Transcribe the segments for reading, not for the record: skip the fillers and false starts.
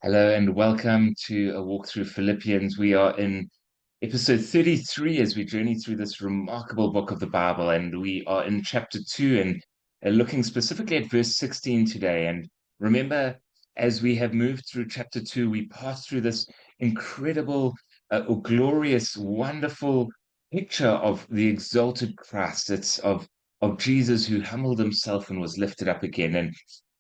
Hello and welcome to a walk through Philippians. We are in episode 33 as we journey through this remarkable book of the Bible, and we are in chapter 2 and looking specifically at verse 16 today. And remember, as we have moved through chapter 2, we passed through this incredible, or glorious, wonderful picture of the exalted Christ. It's of Jesus who humbled himself and was lifted up again.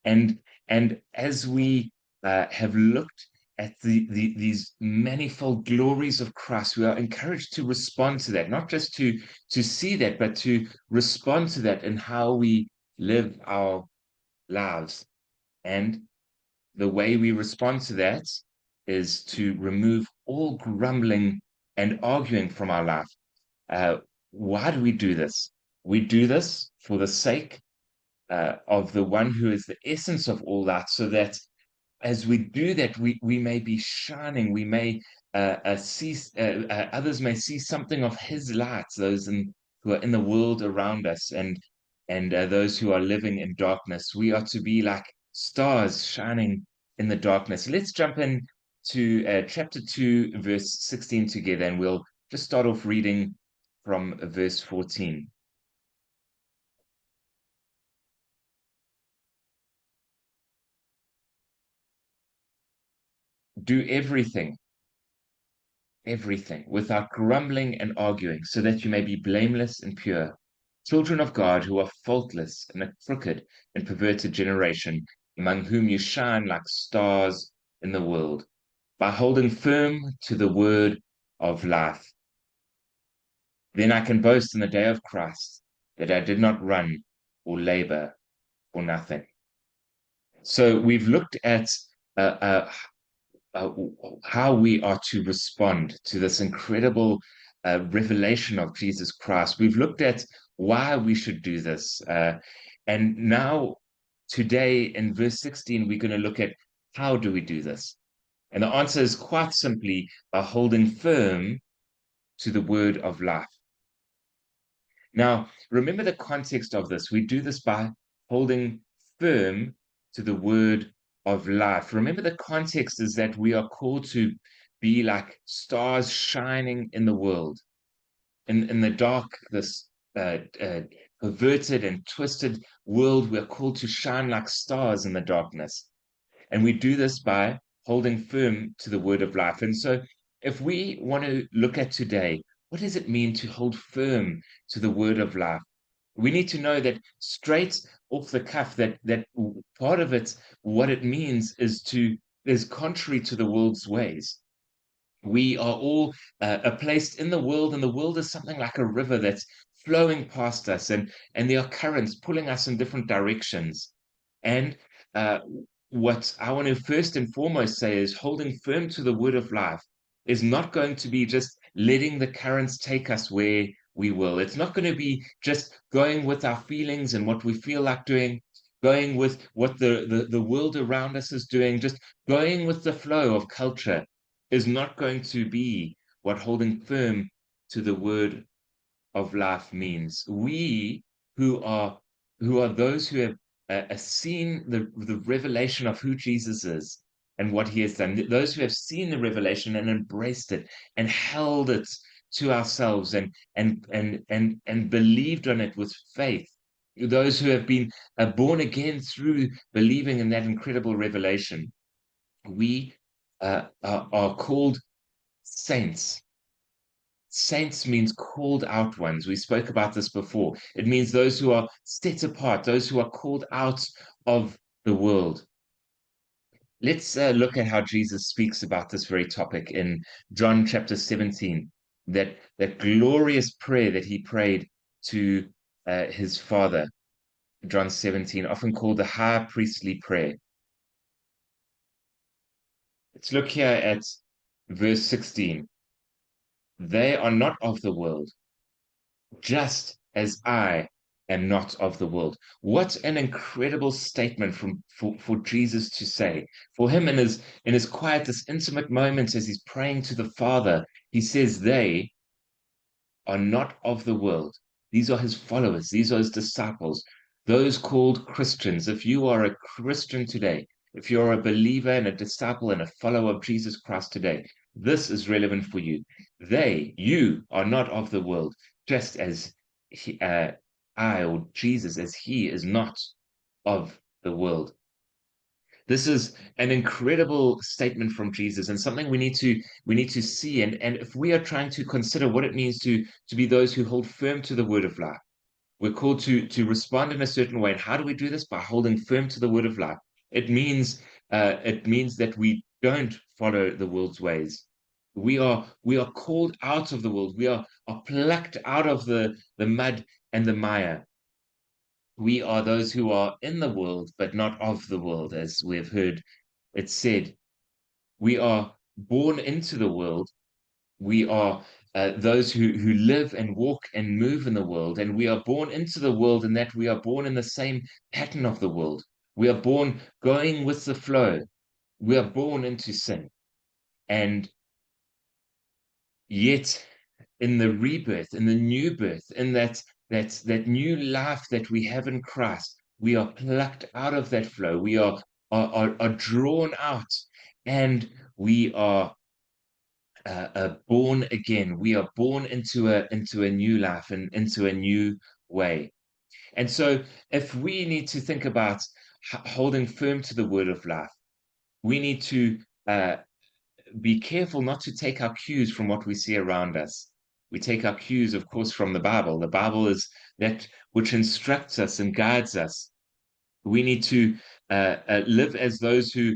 And and as we have looked at these manifold glories of Christ, we are encouraged to respond to that, not just to see that, but to respond to that in how we live our lives. And the way we respond to that is to remove all grumbling and arguing from our life. Uh, why do we do this? We do this for the sake of the one who is the essence of all that, so that as we do that, we may be shining. We may see others may see something of His light. Who are in the world around us, and those who are living in darkness. We are to be like stars shining in the darkness. Let's jump in to chapter 2, verse 16 together, and we'll just start off reading from verse 14. Do everything without grumbling and arguing, so that you may be blameless and pure, children of God who are faultless in a crooked and perverted generation, among whom you shine like stars in the world, by holding firm to the word of life. Then I can boast in the day of Christ that I did not run or labor for nothing. So we've looked at uh, uh, uh, how we are to respond to this incredible revelation of Jesus Christ. We've looked at why we should do this. And now, today, in verse 16, we're going to look at how do we do this? And the answer is quite simply by holding firm to the word of life. Now, remember the context of this. We do this by holding firm to the word of life. Remember, the context is that we are called to be like stars shining in the world. In the dark, this perverted and twisted world, we're called to shine like stars in the darkness. And we do this by holding firm to the word of life. And so, if we want to look at today, what does it mean to hold firm to the word of life? We need to know that straight off the cuff, that part of it, what it means is contrary to the world's ways. We are all placed in the world, and the world is something like a river that's flowing past us, and there are currents pulling us in different directions. And uh, what I want to first and foremost say is holding firm to the word of life is not going to be just letting the currents take us where we will. It's not going to be just going with our feelings and what we feel like doing, going with what the world around us is doing, just going with the flow of culture is not going to be what holding firm to the word of life means. We who are those who have seen the revelation of who Jesus is and what he has done, those who have seen the revelation and embraced it and held it to ourselves and believed on it with faith, those who have been born again through believing in that incredible revelation, we are called saints. Saints means called out ones. We spoke about this before. It means those who are set apart, those who are called out of the world. Let's look at how Jesus speaks about this very topic in John chapter 17, that glorious prayer that he prayed to his Father. John 17, often called the high priestly prayer. Let's look here at verse 16. They are not of the world, just as I am not of the world. What an incredible statement for Jesus to say. For him in his quiet, this intimate moments as he's praying to the Father, he says they are not of the world. These are his followers, these are his disciples, those called Christians. If you are a Christian today, If you're a believer and a disciple and a follower of Jesus Christ today, this is relevant for you. You are not of the world, just as I or Jesus, as he is not of the world. This is an incredible statement from Jesus, and something we need to see. And if we are trying to consider what it means to be those who hold firm to the word of life, we're called to respond in a certain way. And how do we do this? By holding firm to the word of life. It means that we don't follow the world's ways. We are called out of the world. We are plucked out of the mud and the mire. We are those who are in the world, but not of the world, as we have heard it said. We are born into the world. We are those who live and walk and move in the world, and we are born into the world in that we are born in the same pattern of the world. We are born going with the flow. We are born into sin. And yet, in the rebirth, in the new birth, in that new life that we have in Christ, we are plucked out of that flow. We are drawn out, and we are born again. We are born into a new life and into a new way. And so, if we need to think about holding firm to the word of life, we need to uh, be careful not to take our cues from what we see around us. We take our cues, of course, from the Bible. The Bible is that which instructs us and guides us. We need to live as those who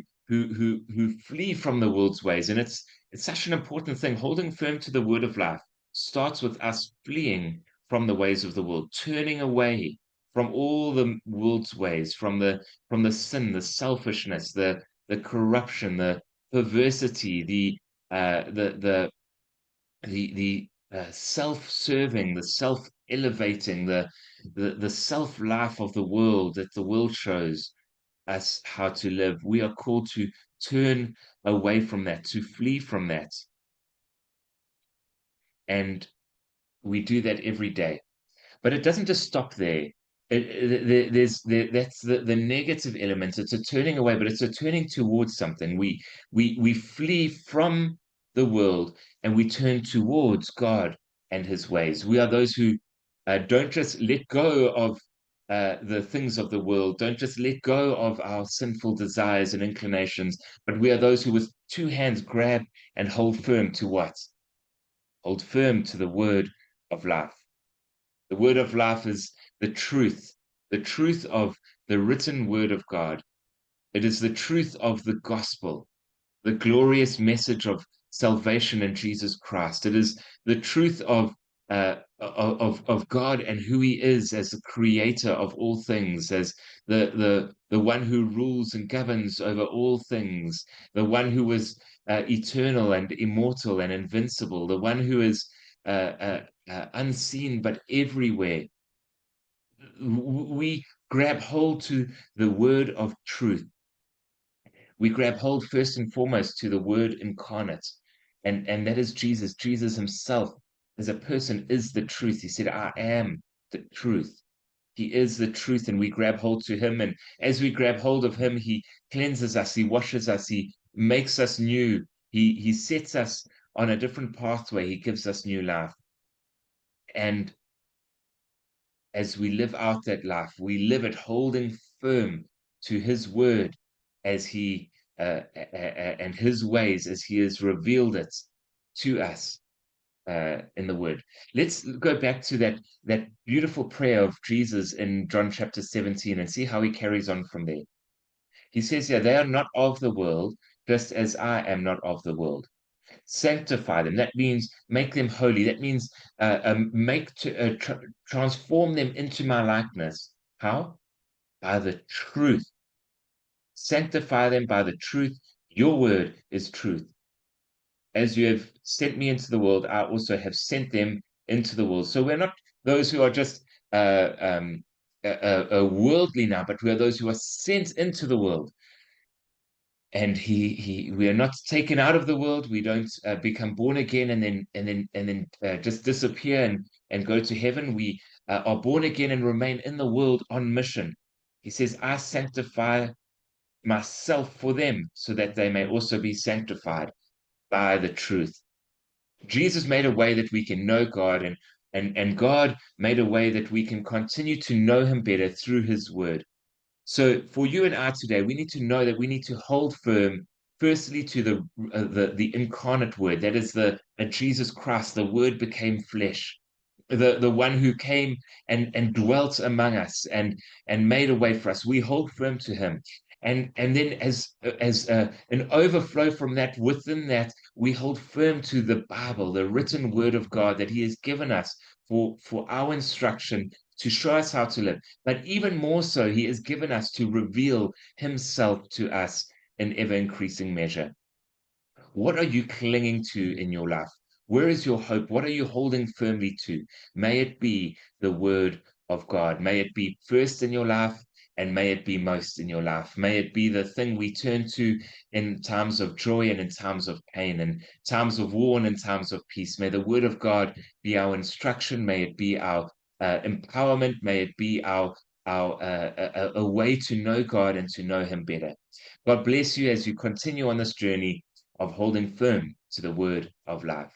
flee from the world's ways, and it's such an important thing. Holding firm to the word of life starts with us fleeing from the ways of the world, turning away from all the world's ways, from the sin, the selfishness, the corruption, the perversity, the self-serving, the self-elevating, the self-life of the world that the world shows us how to live. We are called to turn away from that, to flee from that. And we do that every day. But it doesn't just stop there. That's the negative element. It's a turning away, but it's a turning towards something. We flee from the world and we turn towards God and His ways. We are those who don't just let go of the things of the world, don't just let go of our sinful desires and inclinations, but we are those who, with two hands, grab and hold firm to what? Hold firm to the word of life. The word of life is the truth of the written word of God. It is the truth of the gospel, the glorious message of salvation in Jesus Christ. It is the truth of God and who He is as the creator of all things, as the one who rules and governs over all things, the one who is eternal and immortal and invincible, the one who is unseen but everywhere. We grab hold to the word of truth. We grab hold first and foremost to the word incarnate, and that is Jesus. Jesus himself as a person is the truth. He said, I am the truth. He is the truth, and we grab hold to him. And as we grab hold of him, he cleanses us, he washes us, he makes us new, he sets us on a different pathway, he gives us new life. And as we live out that life, we live it holding firm to his word as he and his ways as he has revealed it to us in the word. Let's go back to that beautiful prayer of Jesus in John chapter 17 and see how he carries on from there. He says, yeah, they are not of the world, just as I am not of the world. Sanctify them. That means make them holy. That means transform them into my likeness. How? By the truth. Sanctify them by the truth. Your word is truth. As you have sent me into the world, I also have sent them into the world. So we're not those who are just worldly now, but we are those who are sent into the world. And we are not taken out of the world. We don't become born again and then just disappear and go to heaven. We are born again and remain in the world on mission. He says, I sanctify myself for them, so that they may also be sanctified by the truth. Jesus made a way that we can know God, and God made a way that we can continue to know him better through his word. So for you and I today, we need to know that we need to hold firm, firstly, to the incarnate word. That is the Jesus Christ. The word became flesh, the one who came and dwelt among us and made a way for us. We hold firm to him. And then as an overflow from that, within that, we hold firm to the Bible, the written word of God that he has given us for our instruction, to show us how to live. But even more so, he has given us to reveal himself to us in ever increasing measure. What are you clinging to in your life? Where is your hope? What are you holding firmly to? May it be the word of God. May it be first in your life, and may it be most in your life. May it be the thing we turn to in times of joy and in times of pain, in times of war and in times of peace. May the word of God be our instruction. May it be our empowerment. May it be a way to know God and to know him better. God bless you as you continue on this journey of holding firm to the word of life.